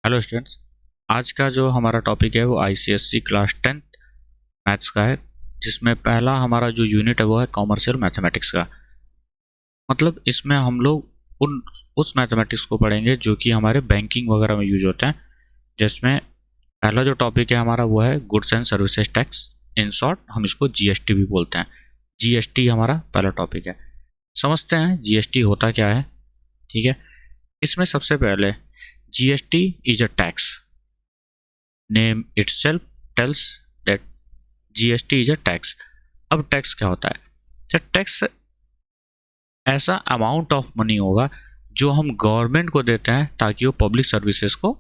Hello students. आज का जो हमारा टॉपिक है वो आईसीएससी क्लास 10 मैथ्स का है, जिसमें पहला हमारा जो यूनिट है वो है कॉमर्शियल मैथमेटिक्स का। मतलब इसमें हम लोग उस मैथमेटिक्स को पढ़ेंगे जो कि हमारे बैंकिंग वगैरह में यूज होते हैं। जिसमें पहला जो टॉपिक है हमारा वो है goods and services tax, in short हम इसको जीएसटी भी बोलते हैं। जीएसटी हमारा पहला टॉपिक है। समझते हैं जीएसटी होता क्या है। ठीक है, इसमें सबसे पहले GST is a tax. Name itself tells that GST is a tax. अब टैक्स क्या होता है? तो टैक्स ऐसा अमाउंट ऑफ मनी होगा जो हम गवर्नमेंट को देते हैं ताकि वो पब्लिक सर्विसेज को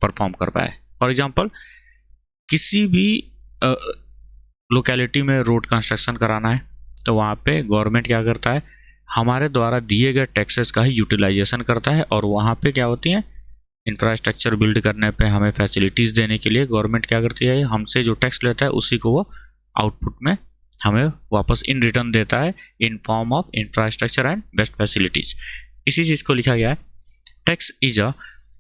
परफॉर्म कर पाए। फॉर एग्जांपल, किसी भी लोकेलिटी में रोड कंस्ट्रक्शन कराना है तो वहाँ पे गवर्नमेंट क्या करता है, हमारे द्वारा दिए गए टैक्सेस का ही यूटिलाइजेशन करता है। और वहाँ पे क्या होती है, इंफ्रास्ट्रक्चर बिल्ड करने पे हमें फैसिलिटीज़ देने के लिए गवर्नमेंट क्या करती है, हमसे जो टैक्स लेता है उसी को वो आउटपुट में हमें वापस इन रिटर्न देता है in form of infrastructure and best facilities. इसी चीज़ को लिखा गया है tax is a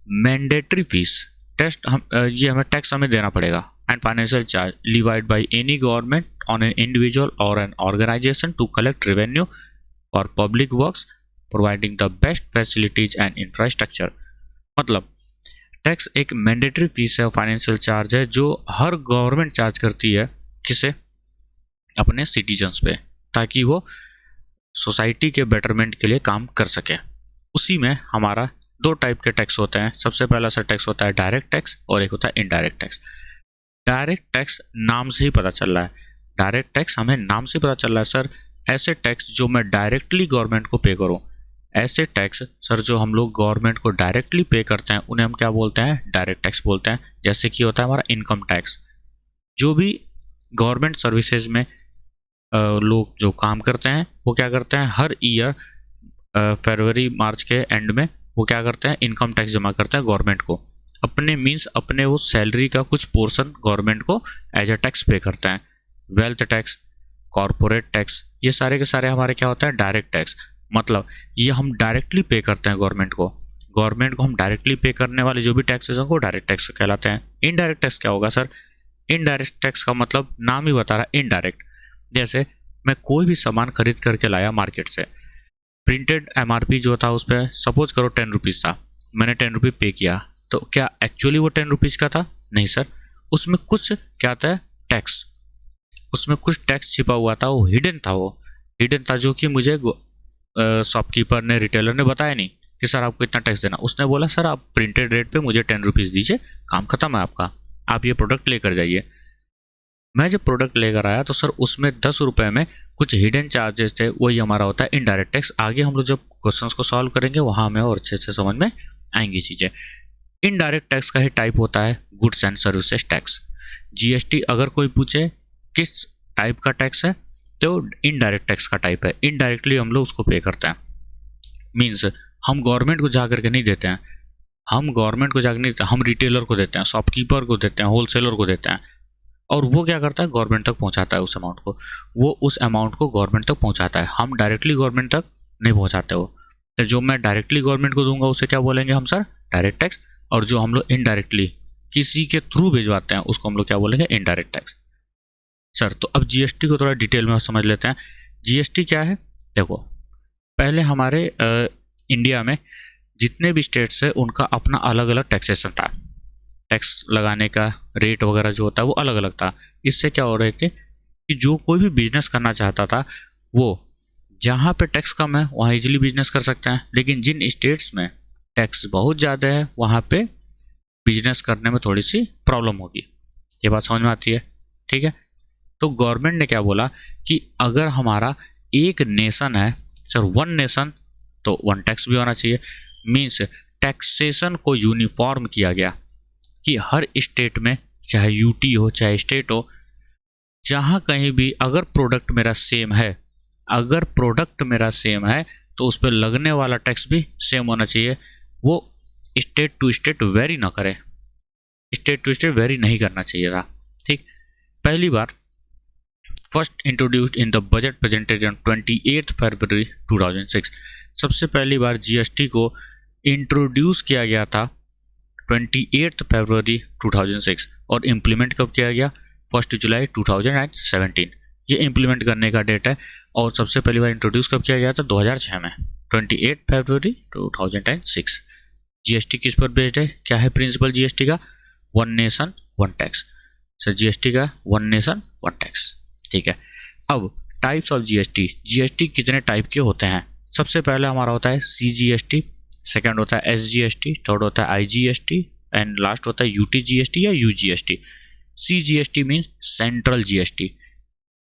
mandatory fee. ये हमें टैक्स हमें देना पड़ेगा and financial charge levied by any government on an individual और an organisation to collect revenue और public works providing the best facilities and infrastructure. मतलब टैक्स एक मैंडेटरी फीस है, फाइनेंशियल चार्ज है जो हर गवर्नमेंट चार्ज करती है किसे, अपने सिटीजन्स पे, ताकि वो सोसाइटी के बेटरमेंट के लिए काम कर सके। उसी में हमारा दो टाइप के टैक्स होते हैं। सबसे पहला सा टैक्स होता है डायरेक्ट टैक्स और एक होता है इनडायरेक्ट टैक्स। डायरेक्ट टैक्स नाम से ही पता चल रहा है, डायरेक्ट टैक्स हमें नाम से पता चल रहा है सर, ऐसे टैक्स जो मैं डायरेक्टली गवर्नमेंट को पे करूं। ऐसे टैक्स सर जो हम लोग गवर्नमेंट को डायरेक्टली पे करते हैं उन्हें हम क्या बोलते हैं, डायरेक्ट टैक्स बोलते हैं। जैसे कि होता है हमारा इनकम टैक्स। जो भी गवर्नमेंट सर्विसेज में लोग जो काम करते हैं वो क्या करते हैं, हर ईयर फरवरी मार्च के एंड में वो क्या करते हैं, इनकम टैक्स जमा करते हैं गवर्नमेंट को। अपने मीन्स अपने वो सैलरी का कुछ पोर्शन गवर्नमेंट को एज अ टैक्स पे करते हैं। वेल्थ टैक्स, कॉरपोरेट टैक्स, ये सारे के सारे हमारे क्या होता है, डायरेक्ट टैक्स। मतलब ये हम डायरेक्टली पे करते हैं गवर्नमेंट को। गवर्नमेंट को हम डायरेक्टली पे करने वाले जो भी टैक्सेस हैं वो डायरेक्ट टैक्स कहलाते हैं। इनडायरेक्ट टैक्स क्या होगा सर? इनडायरेक्ट टैक्स का मतलब नाम ही बता रहा है, इनडायरेक्ट। जैसे मैं कोई भी सामान खरीद करके लाया मार्केट से, प्रिंटेड एमआरपी जो था उस पर सपोज करो 10 रुपीज़ था, मैंने 10 रुपये पे किया, तो क्या एक्चुअली वो 10 रुपीज़ का था? नहीं सर, उसमें कुछ क्या था, टैक्स, उसमें कुछ टैक्स छिपा हुआ था, वो हिडन था। वो हिडन था जो कि मुझे शॉपकीपर ने, रिटेलर ने बताया नहीं कि सर आपको इतना टैक्स देना। उसने बोला सर आप प्रिंटेड रेट पे मुझे 10 रुपीज़ दीजिए, काम खत्म है आपका, आप ये प्रोडक्ट लेकर जाइए। मैं जब प्रोडक्ट लेकर आया तो सर उसमें 10 रुपये में कुछ हिडन चार्जेस थे, वही हमारा होता है इनडायरेक्ट टैक्स। आगे हम लोग जब क्वेश्चंस को सॉल्व करेंगे वहाँ हमें और अच्छे से समझ में आएंगी चीज़ें। इनडायरेक्ट टैक्स का ही टाइप होता है goods and services tax. GST अगर कोई पूछे किस टाइप का टैक्स है तो इनडायरेक्ट टैक्स का टाइप है। इनडायरेक्टली हम लोग उसको पे करते हैं, मीन्स हम गवर्नमेंट को जा करके नहीं देते हैं, हम गवर्नमेंट को जाकर नहीं देते, हम रिटेलर को देते हैं, शॉपकीपर को देते हैं, होलसेलर को देते हैं। और वो क्या करता है, गवर्नमेंट तक पहुंचाता है उस अमाउंट को, वो उस अमाउंट को गवर्नमेंट तक पहुंचाता है। हम डायरेक्टली गवर्नमेंट तक नहीं पहुंचाते हो। तो जो मैं डायरेक्टली गवर्नमेंट को दूंगा उसे क्या बोलेंगे हम सर, डायरेक्ट टैक्स। और जो हम लोग इनडायरेक्टली किसी के थ्रू भिजवाते हैं उसको हम लोग क्या बोलेंगे, इनडायरेक्ट टैक्स। सर तो अब जीएसटी को थोड़ा डिटेल में समझ लेते हैं। जीएसटी क्या है? देखो, पहले हमारे इंडिया में जितने भी स्टेट्स है उनका अपना अलग अलग टैक्सेशन था। टैक्स लगाने का रेट वगैरह जो होता है वो अलग अलग था। इससे क्या हो रहे थे कि जो कोई भी बिजनेस करना चाहता था वो जहाँ पे टैक्स कम है वहाँ इजीली बिजनेस कर सकते हैं, लेकिन जिन स्टेट्स में टैक्स बहुत ज़्यादा है वहाँ पे बिजनेस करने में थोड़ी सी प्रॉब्लम होगी। ये बात समझ में आती है? ठीक है, तो गवर्नमेंट ने क्या बोला कि अगर हमारा एक नेशन है सर, वन नेशन, तो वन टैक्स भी होना चाहिए। मीन्स टैक्सेशन को यूनिफॉर्म किया गया कि हर स्टेट में, चाहे यूटी हो चाहे स्टेट हो, जहाँ कहीं भी अगर प्रोडक्ट मेरा सेम है, अगर प्रोडक्ट मेरा सेम है तो उस पर लगने वाला टैक्स भी सेम होना चाहिए। वो स्टेट टू स्टेट वेरी ना करे, स्टेट टू स्टेट वेरी नहीं करना चाहिए था। ठीक, पहली बार first introduced in the budget presented on 28 February 2006। सबसे पहली बार जीएसटी को इंट्रोड्यूस किया गया था 28 फरवरी 2006 और इम्प्लीमेंट कब किया गया 1 जुलाई 2017। ये इम्प्लीमेंट करने का डेट है। और सबसे पहली बार इंट्रोड्यूस कब किया गया था 2006 में 28 फरवरी 2006। जीएसटी किस पर बेस्ड है, क्या है प्रिंसिपल जीएसटी का, one nation one tax. Sir GST का वन नेशन वन टैक्स, ठीक है। अब टाइप्स ऑफ जीएसटी, जीएसटी कितने टाइप के होते हैं। सबसे पहले हमारा होता है सीजीएसटी, सेकंड होता है एसजीएसटी, थर्ड होता है आईजीएसटी एंड लास्ट होता है यूटीजीएसटी या UGST. CGST means central GST,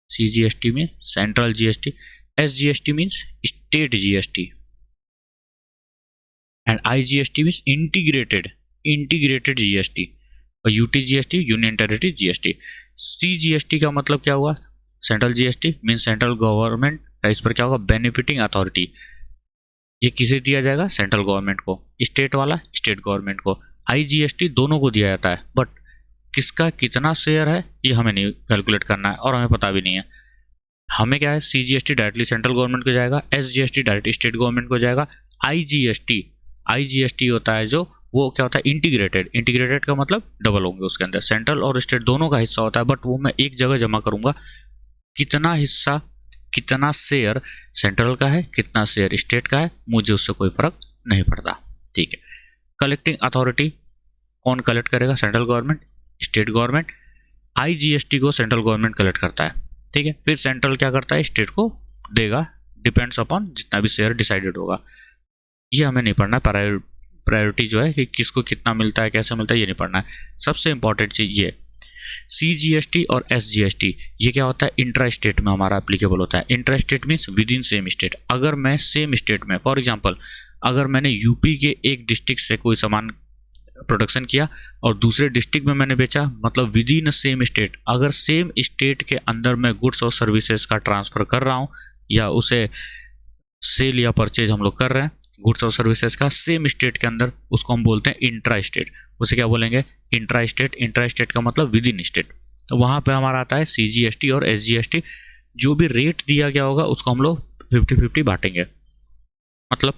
CGST means central GST, SGST means state GST and IGST means integrated GST और UTGST union territory GST. CGST का मतलब क्या हुआ, central GST means central government का इस पर क्या होगा बेनिफिटिंग अथॉरिटी, ये किसे दिया जाएगा सेंट्रल गवर्नमेंट को, स्टेट वाला स्टेट गवर्नमेंट को। आईजीएसटी दोनों को दिया जाता है बट किसका कितना शेयर है ये हमें नहीं कैलकुलेट करना है और हमें पता भी नहीं है। हमें क्या है सीजीएसटी डायरेक्टली सेंट्रल गवर्नमेंट को जाएगा, एसजीएसटी डायरेक्टली स्टेट गवर्नमेंट को जाएगा। आईजीएसटी होता है जो वो क्या होता है इंटीग्रेटेड का मतलब डबल होंगे उसके अंदर, सेंट्रल और स्टेट दोनों का हिस्सा होता है बट वो मैं एक जगह जमा करूंगा। कितना हिस्सा कितना शेयर सेंट्रल का है कितना शेयर स्टेट का है मुझे उससे कोई फर्क नहीं पड़ता, ठीक है। कलेक्टिंग अथॉरिटी कौन कलेक्ट करेगा, central government state government. IGST को सेंट्रल गवर्नमेंट कलेक्ट करता है, ठीक है। फिर सेंट्रल क्या करता है स्टेट को देगा, डिपेंड्स अपॉन जितना भी शेयर डिसाइडेड होगा। ये हमें नहीं पढ़ना है, प्रायोरिटी जो है कि किसको कितना मिलता है कैसे मिलता है ये नहीं पढ़ना है। सबसे इंपॉर्टेंट चीज ये सीजीएसटी और एसजीएसटी ये क्या होता है इंट्रा स्टेट में हमारा एप्लीकेबल होता है। Intra state means with in same state. अगर मैं सेम स्टेट में फॉर एग्जांपल अगर मैंने यूपी के एक डिस्ट्रिक्ट से कोई सामान प्रोडक्शन किया और दूसरे डिस्ट्रिक्ट में मैंने बेचा, मतलब विद इन सेम स्टेट, अगर सेम स्टेट के अंदर मैं गुड्स और सर्विसेज का ट्रांसफर कर रहा हूँ या उसे सेल या परचेज हम लोग कर रहे हैं गुड्स और सर्विसेज का सेम स्टेट के अंदर, उसको हम बोलते हैं इंट्रा स्टेट। उसे क्या बोलेंगे इंट्रा स्टेट। इंट्रा स्टेट का मतलब विद इन स्टेट। तो वहाँ पे हमारा आता है सीजीएसटी और एसजीएसटी। जो भी रेट दिया गया होगा उसको हम लोग 50-50 बांटेंगे। मतलब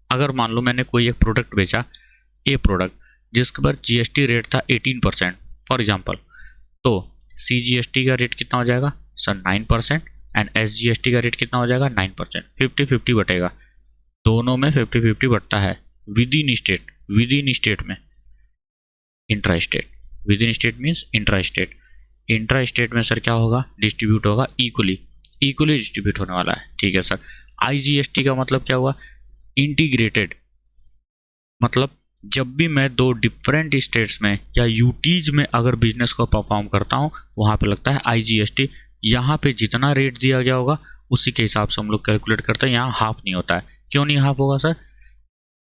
अगर मान लो मैंने कोई एक प्रोडक्ट बेचा, ए प्रोडक्ट जिसके पर जीएसटी रेट था 18% फॉर एग्जांपल, तो सीजीएसटी का रेट कितना हो जाएगा सर 9% एंड एसजीएसटी का रेट कितना हो जाएगा 9%। 50-50 बटेगा, दोनों में 50-50 बटता है विद इन स्टेट में। Intra state with in state means intra state. Intra state में सर क्या होगा डिस्ट्रीब्यूट होगा इक्वली डिस्ट्रीब्यूट होने वाला है, ठीक है सर। आईजीएसटी का मतलब क्या हुआ इंटीग्रेटेड, मतलब जब भी मैं दो डिफरेंट स्टेट्स में या यूटीज में अगर बिजनेस को परफॉर्म करता हूँ वहाँ पे लगता है आईजीएसटी। यहाँ पे जितना रेट दिया गया होगा उसी के हिसाब से हम लोग कैलकुलेट करते हैं। यहाँ हाफ नहीं होता है। क्यों नहीं हाफ होगा सर,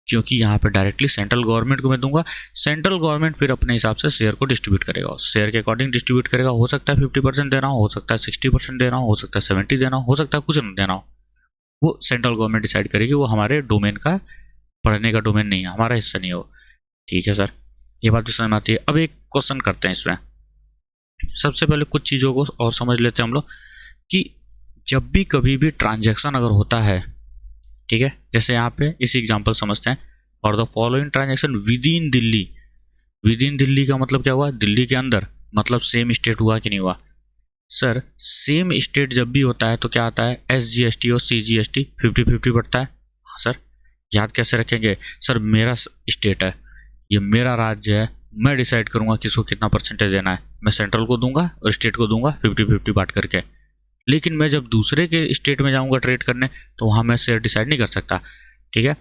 क्योंकि यहाँ पे डायरेक्टली सेंट्रल गवर्नमेंट को मैं दूंगा। सेंट्रल गवर्नमेंट फिर अपने हिसाब से शेयर को डिस्ट्रीब्यूट करेगा, शेयर के अकॉर्डिंग डिस्ट्रीब्यूट करेगा। हो सकता है 50% देना हो सकता है 60% देना हो सकता है 70 देना हो सकता है कुछ नहीं देना हो, वो सेंट्रल गवर्नमेंट डिसाइड करेगी। वो हमारे डोमेन का पढ़ने का डोमेन नहीं है, हमारा हिस्सा नहीं हो, ठीक है सर। ये बात भी समझ में आती है। अब एक क्वेश्चन करते हैं इसमें। सबसे पहले कुछ चीज़ों को और समझ लेते हैं हम लोग कि जब भी कभी भी ट्रांजैक्शन अगर होता है, ठीक है, जैसे यहाँ पे इस एग्जांपल समझते हैं। For the following transaction with in Delhi. With in Delhi का मतलब क्या हुआ दिल्ली के अंदर, मतलब सेम स्टेट हुआ कि नहीं हुआ सर। सेम स्टेट जब भी होता है तो क्या आता है एसजीएसटी और सीजीएसटी 50-50 बढ़ता है। हाँ सर, याद कैसे रखेंगे सर, मेरा स्टेट है, ये मेरा राज्य है, मैं डिसाइड करूंगा किसको कितना परसेंटेज देना है। मैं सेंट्रल को दूंगा और स्टेट को दूंगा 50-50 बांट करके। लेकिन मैं जब दूसरे के स्टेट में जाऊंगा ट्रेड करने तो वहां मैं शेयर डिसाइड नहीं कर सकता, ठीक है।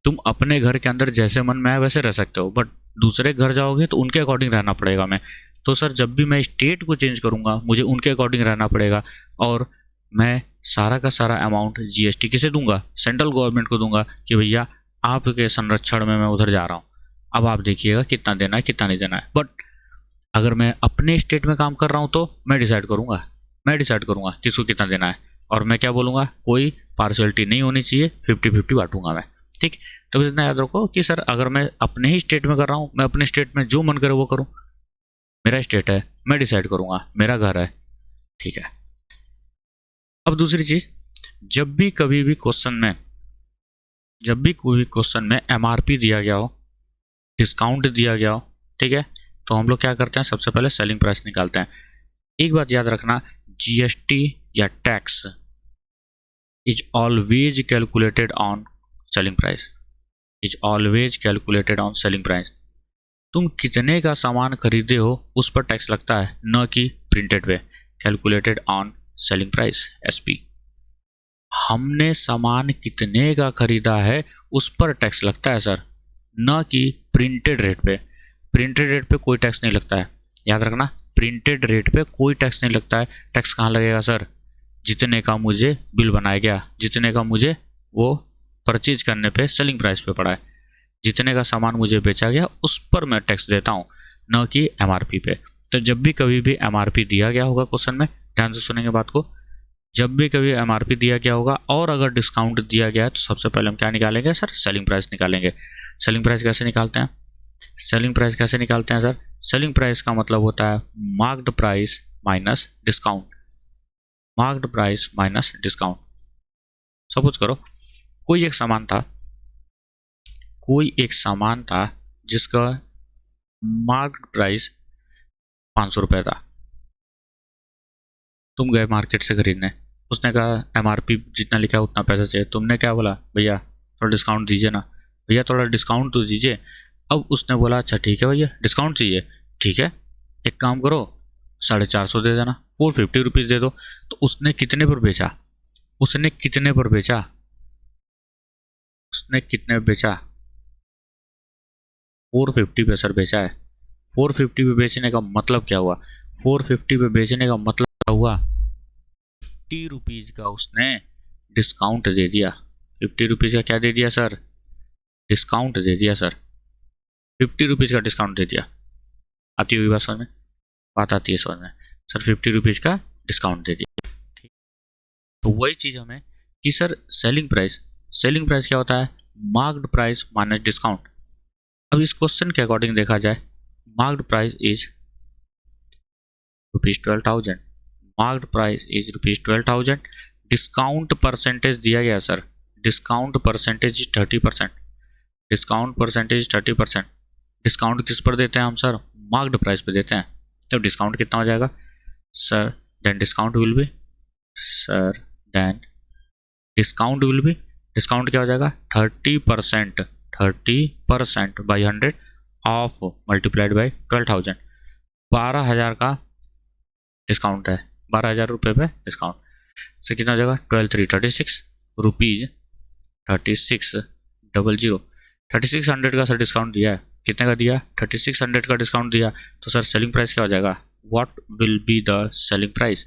तुम अपने घर के अंदर जैसे मन में आए वैसे रह सकते हो, बट दूसरे घर जाओगे तो उनके अकॉर्डिंग रहना पड़ेगा मैं। तो सर जब भी मैं स्टेट को चेंज करूंगा मुझे उनके अकॉर्डिंग रहना पड़ेगा और मैं सारा का सारा अमाउंट जीएसटी किसे दूंगा सेंट्रल गवर्नमेंट को दूंगा कि भैया आपके संरक्षण में मैं उधर जा रहा हूँ, अब आप देखिएगा कितना देना है कितना नहीं देना है। बट अगर मैं अपने स्टेट में काम कर रहा हूँ तो मैं डिसाइड करूंगा किसको कितना देना है और मैं क्या बोलूँगा कोई पार्शियलिटी नहीं होनी चाहिए, 50-50 बांटूंगा मैं, ठीक। तो इतना याद रखो कि सर अगर मैं अपने ही स्टेट में कर रहा हूँ, मैं अपने स्टेट में जो मन करे वो करूँ, मेरा स्टेट है, मैं डिसाइड करूंगा, मेरा घर है, ठीक है। अब दूसरी चीज, जब भी कोई भी क्वेश्चन में एमआरपी दिया गया हो डिस्काउंट दिया गया हो, ठीक है, तो हम लोग क्या करते हैं, सबसे पहले सेलिंग प्राइस निकालते हैं। एक बात याद रखना, जीएसटी या tax is always calculated on selling price, is always calculated on selling price. तुम कितने का सामान खरीदे हो उस पर टैक्स लगता है, न कि प्रिंटेड पे। Calculated on selling price, SP. हमने सामान कितने का खरीदा है उस पर टैक्स लगता है सर, न कि प्रिंटेड रेट पे। प्रिंटेड रेट पे कोई टैक्स नहीं लगता है, याद रखना, प्रिंटेड रेट पे कोई टैक्स नहीं लगता है। टैक्स कहाँ लगेगा सर, जितने का मुझे बिल बनाया गया, जितने का मुझे वो परचेज करने पे सेलिंग प्राइस पे पड़ा है, जितने का सामान मुझे बेचा गया उस पर मैं टैक्स देता हूँ, न कि एमआरपी पे। तो जब भी कभी भी एमआरपी दिया गया होगा क्वेश्चन में, ध्यान से सुनेंगे बात को, जब भी कभी एमआरपी दिया गया होगा और अगर डिस्काउंट दिया गया है तो सबसे पहले हम क्या निकालेंगे सर, सेलिंग प्राइस निकालेंगे। सेलिंग प्राइस कैसे निकालते हैं, सेलिंग प्राइस कैसे निकालते हैं सर, सेलिंग प्राइस का मतलब होता है marked price minus discount, marked price minus discount. Suppose करो कोई एक सामान था, कोई एक सामान था जिसका मार्क्ड प्राइस 500 रुपये था। तुम गए मार्केट से खरीदने, उसने कहा एमआरपी जितना लिखा है उतना पैसा चाहिए। तुमने क्या बोला, भैया थोड़ा डिस्काउंट दीजिए ना, भैया थोड़ा डिस्काउंट तो दीजिए। अब उसने बोला अच्छा ठीक है भैया डिस्काउंट चाहिए, ठीक है एक काम करो 450 दे देना, 450 रुपीज़ दे दो। तो उसने कितने पर बेचा, उसने कितने पर बेचा, उसने कितने बेचा, 450 पे सर बेचा है। 450 पे बेचने का मतलब क्या हुआ, 450 पे बेचने का मतलब क्या हुआ, 50 रुपीज़ का उसने डिस्काउंट दे दिया। 50 रुपीज़ का क्या दे दिया सर, डिस्काउंट दे दिया सर, 50 रुपीज़ का डिस्काउंट दे दिया। आती हुई बात समझ में, बात आती है समझ में सर, 50 रुपीज़ का डिस्काउंट दे दिया, ठीक। तो वही चीज़ हमें कि sir selling price, selling price क्या होता है, मार्क्ड प्राइस माइनस डिस्काउंट। अब इस क्वेश्चन के अकॉर्डिंग देखा जाए, marked price is ₹12,000, marked price is ₹12,000, discount percentage दिया गया sir, discount percentage is 30%, discount percentage 30%। Discount किस पर देते हैं हम सर, मार्क्ड प्राइस पे देते हैं। तो डिस्काउंट कितना हो जाएगा sir, then discount will be, sir then discount will be, discount क्या हो जाएगा 30%, 30% बाई 100 ऑफ मल्टीप्लाइड बाई 12,000, 12,000 का डिस्काउंट है, 12,000 रुपये पे डिस्काउंट से कितना हो जाएगा 12 3 36 रुपीज़, 3600, 3600 का सर डिस्काउंट दिया है, कितने का दिया, 3600 का डिस्काउंट दिया। तो सर सेलिंग प्राइस क्या हो जाएगा, what will be the selling price,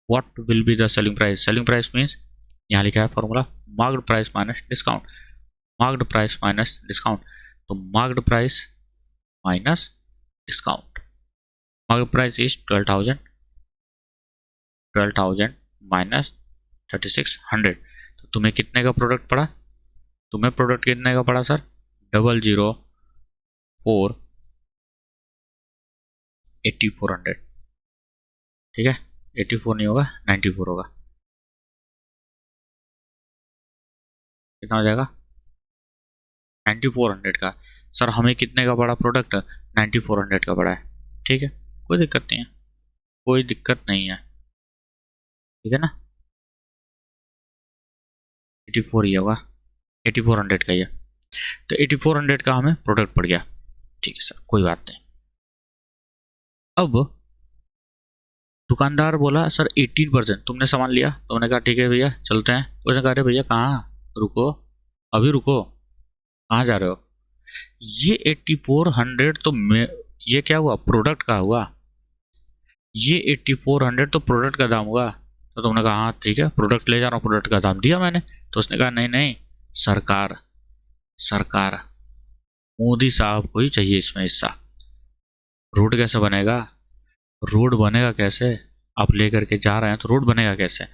what will be the selling price, selling price means यहाँ लिखा है formula, marked price minus discount, marked price minus discount. तो marked price minus discount, marked price is 12,000, 12,000 minus 3600। तो तुम्हें कितने का product पड़ा, तुम्हें प्रोडक्ट कितने का पड़ा सर, 004 8400, ठीक है 84 नहीं होगा 94 होगा, कितना हो जाएगा 9400 का। सर हमें कितने का पड़ा प्रोडक्ट, 9400 का पड़ा है, ठीक है कोई दिक्कत नहीं है, कोई दिक्कत नहीं है, ठीक है ना, 84 ही होगा, 8400 का ही है। तो 8400 का हमें प्रोडक्ट पड़ गया, ठीक है सर कोई बात नहीं। अब दुकानदार बोला सर 18%, तुमने सामान लिया, तुमने कहा ठीक है भैया चलते हैं, उसने कहा अरे भैया कहाँ, रुको अभी रुको, कहाँ जा रहे हो, ये 8400 तो ये क्या हुआ प्रोडक्ट का हुआ, ये 8400 तो प्रोडक्ट का दाम हुआ। तो तुमने कहा हाँ ठीक है प्रोडक्ट ले जा रहा हूँ, प्रोडक्ट का दाम दिया मैंने। तो उसने कहा नहीं नहीं सरकार, सरकार मोदी साहब को ही चाहिए इसमें हिस्सा, रोड कैसे बनेगा, रोड बनेगा कैसे, आप लेकर के जा रहे हैं तो रोड बनेगा कैसे।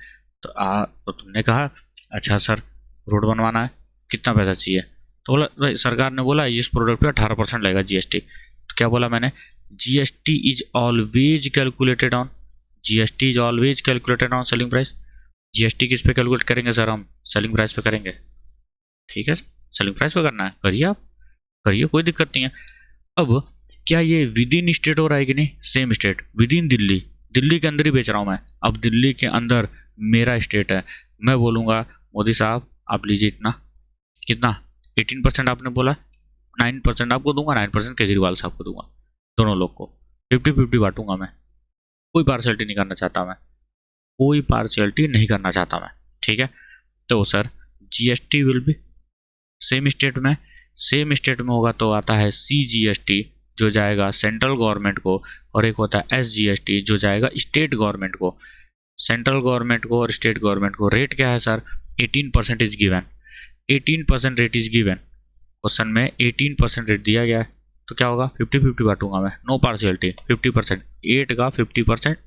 तो तुमने कहा अच्छा सर रोड बनवाना है, कितना पैसा चाहिए, तो बोला भाई सरकार ने बोला इस प्रोडक्ट पे 18% लगेगा जीएसटी। तो क्या बोला मैंने, GST is always calculated on, GST is always calculated on selling price. GST किस पे कैलकुलेट करेंगे सर, हम सेलिंग प्राइस पे करेंगे, ठीक है सेलिंग प्राइस पे करना है, करिए आप करिए, कोई दिक्कत नहीं है। अब क्या ये विद इन स्टेट हो रहा है कि नहीं? Same state with in Delhi, Delhi के अंदर ही बेच रहा हूँ मैं। अब दिल्ली के अंदर मेरा स्टेट है, मैं बोलूँगा मोदी साहब आप लीजिए इतना, कितना 18% आपने बोला, 9% आपको दूंगा, 9% केजरीवाल साहब को दूंगा, दोनों लोग को 50-50 बांटूंगा मैं। कोई पार्शियलिटी नहीं करना चाहता मैं, कोई पार्शियलिटी नहीं करना चाहता मैं, ठीक है। तो sir GST will be same state में, सेम स्टेट में होगा तो आता है CGST जो जाएगा सेंट्रल गवर्नमेंट को, और एक होता है SGST जो जाएगा स्टेट गवर्नमेंट को। सेंट्रल गवर्नमेंट को और स्टेट गवर्नमेंट को रेट क्या है sir? 18% is given, 18% rate is given. Question में 18% रेट दिया गया है, तो क्या होगा? 50-50 बांटूंगा मैं, नो पार्शियलिटी। 50%, 8 का 50%,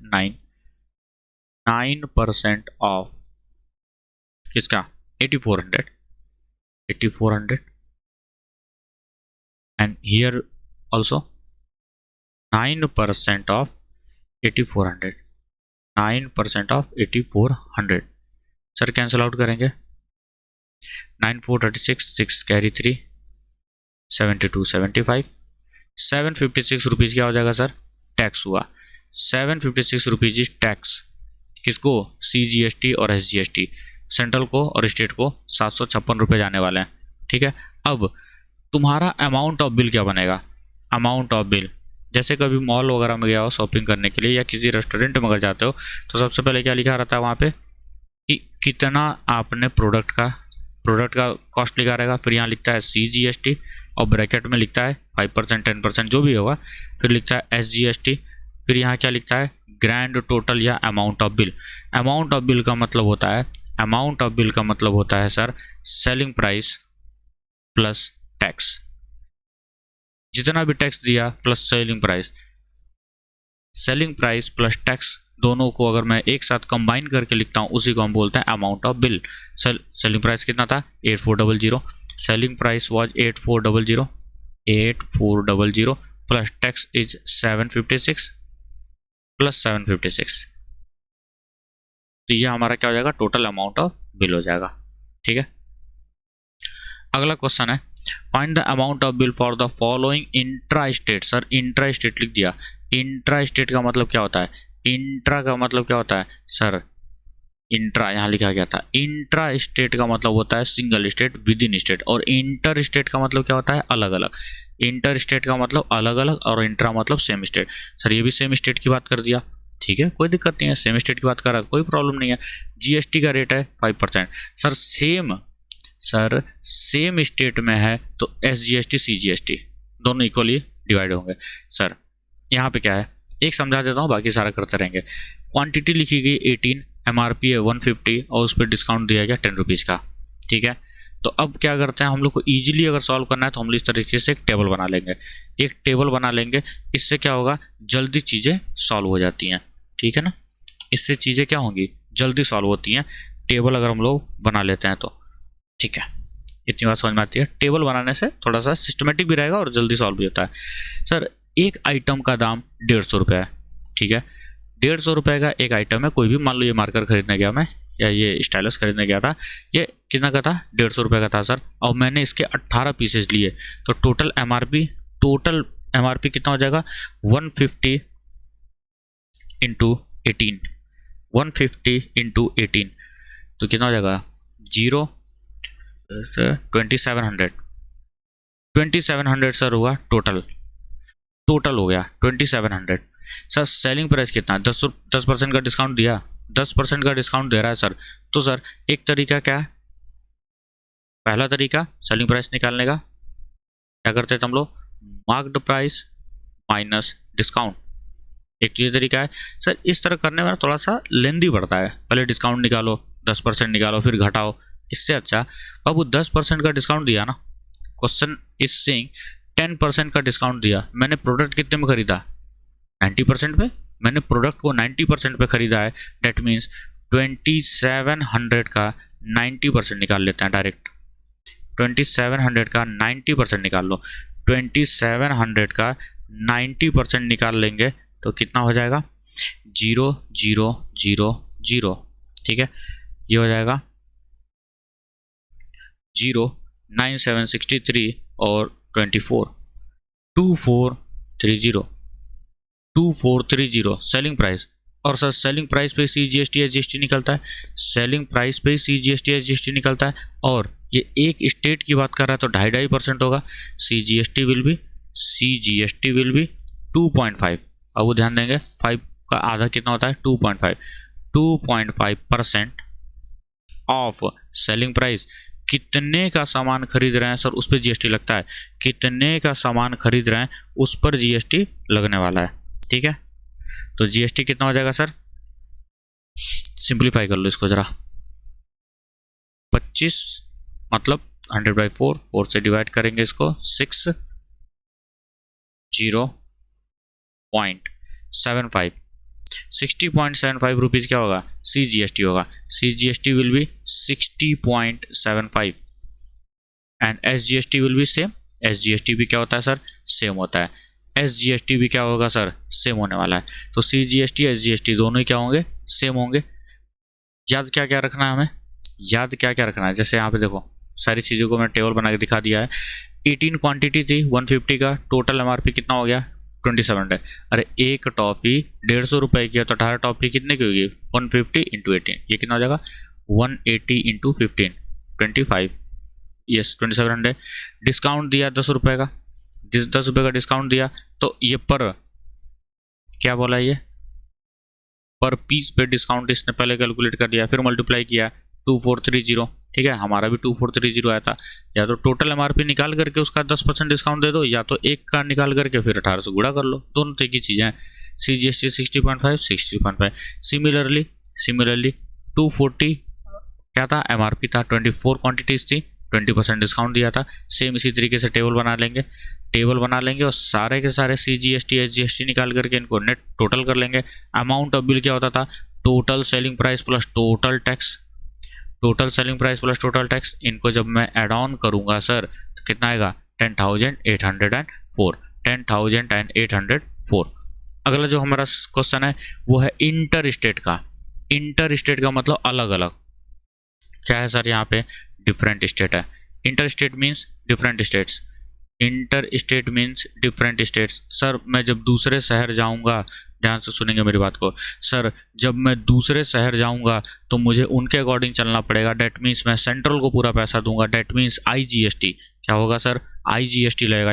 9% ऑफ किसका? 8400 and here also 9% of 8400, 9% of 8400 sir cancel out करेंगे, 9 4 36, 6 कैरी 3, 72 75, 756 रुपीज़ क्या हो जाएगा सर? टैक्स हुआ 756 रुपीज़ इज टैक्स। किसको? CGST और SGST, सेंट्रल को और स्टेट को 756 रुपये जाने वाले हैं, ठीक है। अब तुम्हारा अमाउंट ऑफ बिल क्या बनेगा? अमाउंट ऑफ बिल, जैसे कभी मॉल वगैरह में गया हो शॉपिंग करने के लिए या किसी रेस्टोरेंट में अगर जाते हो तो सबसे पहले क्या लिखा रहता है वहाँ पे कि कितना आपने प्रोडक्ट का कॉस्ट लिखा रहेगा। फिर यहाँ लिखता है CGST और ब्रैकेट में लिखता है 5% 10% जो भी होगा, फिर लिखता है SGST, फिर यहाँ क्या लिखता है? ग्रैंड टोटल या amount of bill. Amount of bill का मतलब होता है, अमाउंट ऑफ बिल का मतलब होता है sir selling price plus tax, जितना भी टैक्स दिया plus selling price plus tax, दोनों को अगर मैं एक साथ कंबाइन करके लिखता हूँ उसी को हम बोलते हैं amount of bill. Selling price कितना था? 8400, selling price was 8400 plus tax is 756 plus 756, तो ये हमारा क्या हो जाएगा? टोटल अमाउंट ऑफ बिल हो जाएगा, ठीक है। अगला क्वेश्चन है find the amount of bill for the following intra state. Sir intra state लिख दिया, इंट्रा स्टेट का मतलब क्या होता है? इंट्रा का मतलब क्या होता है सर? इंट्रा यहाँ लिखा गया था, इंट्रा स्टेट का मतलब होता है single state with in state, और इंटर स्टेट का मतलब क्या होता है? अलग अलग। इंटर स्टेट का मतलब अलग अलग और इंट्रा मतलब सेम स्टेट। सर ये भी सेम स्टेट की बात कर दिया, ठीक है, कोई दिक्कत नहीं है, सेम स्टेट की बात कर रहा है, कोई प्रॉब्लम नहीं है। GST का रेट है 5%। सर सेम स्टेट में है तो SGST CGST दोनों इक्वली डिवाइड होंगे। सर यहाँ पे क्या है, एक समझा देता हूँ, बाकी सारा करते रहेंगे। क्वांटिटी लिखी गई 18, MRP है 150 और उस पर डिस्काउंट दिया गया 10 रुपीज़ का, ठीक है। तो अब क्या करते हैं, हम लोग को ईजिली अगर सॉल्व करना है तो हम लोग इस तरीके से एक टेबल बना लेंगे, इससे क्या होगा? जल्दी चीज़ें सॉल्व हो जाती हैं, ठीक है ना। इससे चीज़ें क्या होंगी? जल्दी सॉल्व होती हैं, टेबल अगर हम लोग बना लेते हैं तो, ठीक है। इतनी बात समझ में आती है, टेबल बनाने से थोड़ा सा सिस्टमेटिक भी रहेगा और जल्दी सॉल्व भी होता है। सर एक आइटम का दाम 150 रुपये है, ठीक है। 150 रुपये का एक आइटम है, कोई भी मान लो ये मार्कर खरीदने गया मैं या ये स्टाइलस खरीदने गया था, ये कितना का था? 150 रुपये का था सर, और मैंने इसके 18 पीसेज लिए, तो टोटल MRP कितना हो जाएगा? 150 इंटू 18, 150 इंटू 18 तो कितना हो जाएगा? 2700 सर हुआ टोटल हो गया 2700। सर सेलिंग प्राइस कितना? 10% का डिस्काउंट दिया, 10% का डिस्काउंट दे रहा है सर। तो सर एक तरीका क्या है? पहला तरीका सेलिंग प्राइस निकालने का, क्या करते थे हम लोग? मार्क्ड प्राइस माइनस डिस्काउंट, एक ये तरीका है। सर इस तरह करने में थोड़ा सा लेंदी पड़ता है, पहले डिस्काउंट निकालो, 10% निकालो, फिर घटाओ। इससे अच्छा बाबू 10% का डिस्काउंट दिया ना, क्वेश्चन इज सेइंग 10% का डिस्काउंट दिया, मैंने प्रोडक्ट कितने में खरीदा? 90% पे। मैंने प्रोडक्ट को 90% पे खरीदा है, डेट मीन्स 2700 का 90% निकाल लेते हैं डायरेक्ट। 2700 का 90% निकाल लो, 2700 का 90% निकाल लेंगे तो कितना हो जाएगा? 0000, ठीक है। ये हो जाएगा 09763 और 2430 सेलिंग प्राइस। और सर सेलिंग प्राइस पे CGST SGST निकलता है, सेलिंग प्राइस पे CGST SGST निकलता है। और ये एक स्टेट की बात कर रहा है तो 2.5% होगा। CGST will be 2.5। अब वो ध्यान देंगे 5 का आधा कितना होता है 2.5। 2.5% ऑफ सेलिंग प्राइस। कितने का सामान खरीद रहे हैं सर उस पर GST लगता है, कितने का सामान खरीद रहे हैं उस पर GST लगने वाला है। ठीक है, तो GST कितना हो जाएगा सर, सिंप्लीफाई कर लो इसको जरा। 25 मतलब 100/4, 4 से डिवाइड करेंगे इसको 60.75 60.75 रुपीज़ क्या होगा CGST होगा। CGST will be 60.75 and SGST will be same. SGST भी क्या होता है सर, सेम होता है। SGST भी क्या होगा सर, सेम होने वाला है। तो CGST SGST दोनों ही क्या होंगे, सेम होंगे। याद क्या क्या रखना है हमें, याद क्या क्या रखना है, जैसे यहाँ पे देखो सारी चीज़ों को मैं टेबल बना के दिखा दिया है। 18 क्वांटिटी थी 150 का, टोटल MRP कितना हो गया 27 है। अरे एक टॉफ़ी 150 रुपये की है तो 18 टॉफ़ी कितने की होगी 150 × 18, ये कितना हो जाएगा 180 × 15 25, यस 2700। डिस्काउंट दिया 10 रुपये का, 10 रुपये का डिस्काउंट दिया तो ये पर क्या बोला, ये पर पीस पे डिस्काउंट इसने पहले कैलकुलेट कर दिया, फिर मल्टीप्लाई किया 2430। ठीक है, हमारा भी 2430 आया था। या तो टोटल MRP निकाल करके उसका 10% डिस्काउंट दे दो, या तो एक का निकाल करके फिर 18 से गुणा कर लो, दोनों तरह की चीज़ें हैं। CGST 60.5 60.5। सिमिलरली 240 क्या था MRP था, 24 क्वान्टिटीज़ थी, 20% डिस्काउंट दिया था। सेम इसी तरीके से टेबल बना लेंगे और सारे के सारे CGST SGST निकाल करके इनको नेट टोटल कर लेंगे। अमाउंट ऑफ बिल क्या होता था, total selling price plus total tax, total selling price plus total tax. इनको जब मैं ऐड ऑन करूंगा सर तो कितना आएगा 10,804, 10,804। अगला जो हमारा क्वेश्चन है वो है इंटर स्टेट का। इंटर स्टेट का मतलब अलग अलग, क्या है सर यहाँ पे डिफरेंट स्टेट है। Inter state means different states, inter state means different states. Sir मैं जब दूसरे शहर जाऊंगा, ध्यान से सुनेंगे मेरी बात को, सर जब मैं दूसरे शहर जाऊंगा तो मुझे उनके अकॉर्डिंग चलना पड़ेगा। डैट मीन्स मैं सेंट्रल को पूरा पैसा दूंगा, डैट मीन्स IGST क्या होगा सर, IGST लगेगा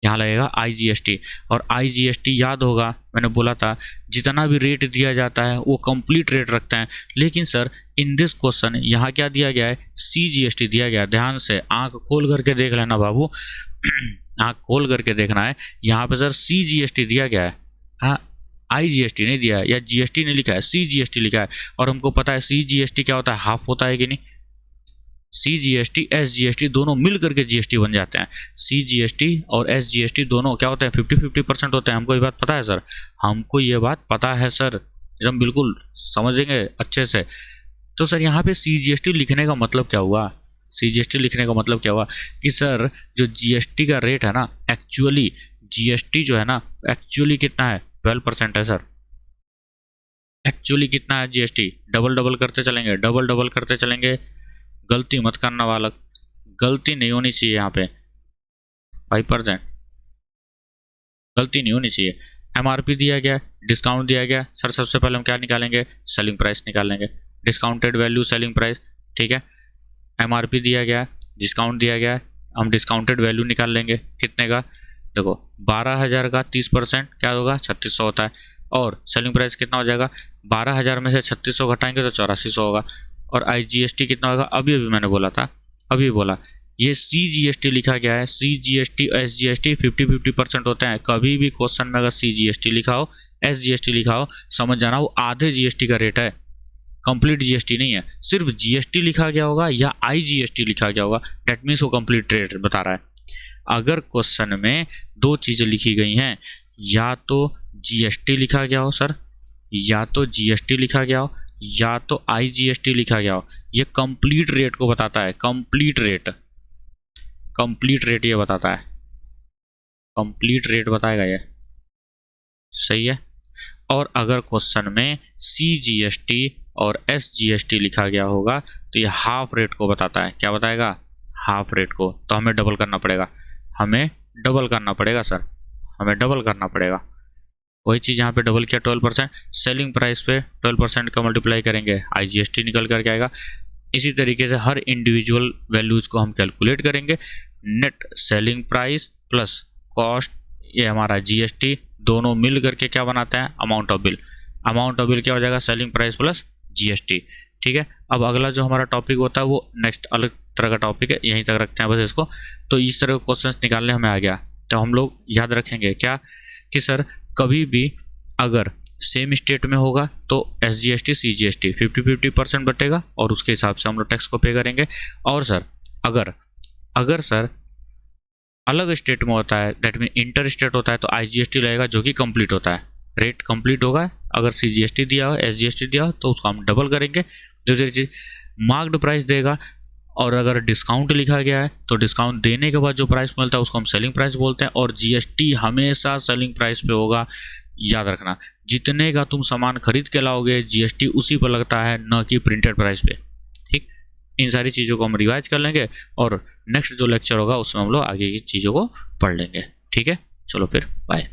यहाँ लगेगा IGST। और IGST याद होगा मैंने बोला था जितना भी रेट दिया जाता है वो कंप्लीट रेट रखते हैं, लेकिन सर इन दिस क्वेश्चन यहाँ क्या दिया गया है CGST दिया गया है। ध्यान से आंख खोल करके देख लेना बाबू आंख खोल करके देखना है। यहाँ पे सर CGST दिया गया है, हाँ IGST नहीं दिया है या GST नहीं लिखा है, CGST लिखा है। और हमको पता है CGST क्या होता है, हाफ होता है कि नहीं। CGST SGST दोनों मिल करके GST बन जाते हैं। CGST और SGST दोनों क्या होते हैं 50-50% होते हैं। हमको ये बात पता है सर, हमको ये बात पता है सर, एकदम बिल्कुल समझेंगे अच्छे से। तो सर यहाँ पे CGST लिखने का मतलब क्या हुआ, CGST लिखने का मतलब क्या हुआ कि सर जो GST का रेट है ना, एक्चुअली GST जो है ना एक्चुअली कितना है 12% है सर। एक्चुअली कितना है GST, डबल करते चलेंगे, गलती मत करना बालक, गलती नहीं होनी चाहिए यहाँ पे। 5% गलती नहीं होनी चाहिए। MRP दिया गया, डिस्काउंट दिया गया सर, सबसे पहले हम क्या निकालेंगे सेलिंग प्राइस निकालेंगे, डिस्काउंटेड वैल्यू सेलिंग प्राइस। ठीक है, MRP दिया गया, डिस्काउंट दिया गया, हम डिस्काउंटेड वैल्यू निकाल लेंगे कितने का, देखो 12,000 का 30% क्या होगा 3600 होता है। और सेलिंग प्राइस कितना हो जाएगा 12,000 में से 3600 घटाएंगे तो 8400 होगा। और IGST कितना होगा, अभी मैंने बोला था, अभी बोला ये CGST लिखा गया है। CGST SGST 50-50% होते हैं। कभी भी क्वेश्चन में अगर CGST लिखा हो SGST लिखा हो समझ जाना वो आधे GST का रेट है, कंप्लीट GST नहीं है। सिर्फ GST लिखा गया होगा या IGST लिखा गया होगा, डेट मीन्स वो कंप्लीट रेट बता रहा है। अगर क्वेश्चन में दो चीज़ें लिखी गई हैं, या तो GST लिखा गया हो सर, या तो GST लिखा गया हो, या तो IGST लिखा गया हो, ये कंप्लीट रेट को बताता है। कंप्लीट रेट ये बताता है, कंप्लीट रेट बताएगा ये, सही है। और अगर क्वेश्चन में CGST और SGST लिखा गया होगा तो ये हाफ रेट को बताता है। क्या बताएगा, हाफ रेट को, तो हमें डबल करना पड़ेगा, हमें डबल करना पड़ेगा सर, हमें डबल करना पड़ेगा। वही चीज़ यहाँ पे डबल किया 12%, सेलिंग प्राइस पे 12% का मल्टीप्लाई करेंगे, IGST निकल करके आएगा। इसी तरीके से हर इंडिविजुअल वैल्यूज़ को हम कैलकुलेट करेंगे। Net selling price plus cost, ये हमारा GST, दोनों मिल करके क्या बनाते हैं, amount of bill. Amount of bill क्या हो जाएगा, सेलिंग प्राइस प्लस GST। ठीक है, अब अगला जो हमारा टॉपिक होता है वो नेक्स्ट अलग तरह का टॉपिक है, यहीं तक रखते हैं बस इसको। तो इस तरह के क्वेश्चंस निकालने हमें आ गया, तो हम लोग याद रखेंगे क्या कि सर कभी भी अगर सेम स्टेट में होगा तो SGST CGST 50-50% बटेगा और उसके हिसाब से हम लोग टैक्स को पे करेंगे। और सर अगर सर अलग स्टेट में होता है, डेट मीन इंटर स्टेट होता है, तो IGST लगेगा जो कि कंप्लीट होता है, रेट कंप्लीट होगा। अगर CGST दिया हो, SGST दिया हो तो उसको हम डबल करेंगे। दूसरी चीज़ मार्क्ड प्राइस देगा, और अगर डिस्काउंट लिखा गया है तो डिस्काउंट देने के बाद जो प्राइस मिलता है उसको हम सेलिंग प्राइस बोलते हैं। और GST हमेशा सेलिंग प्राइस पे होगा, याद रखना। जितने का तुम सामान खरीद के लाओगे GST उसी पर लगता है, न कि प्रिंटेड प्राइस पे। ठीक, इन सारी चीज़ों को हम रिवाइज कर लेंगे और नेक्स्ट जो लेक्चर होगा उसमें हम लोग आगे की चीज़ों को पढ़ लेंगे। ठीक है, चलो फिर बाय।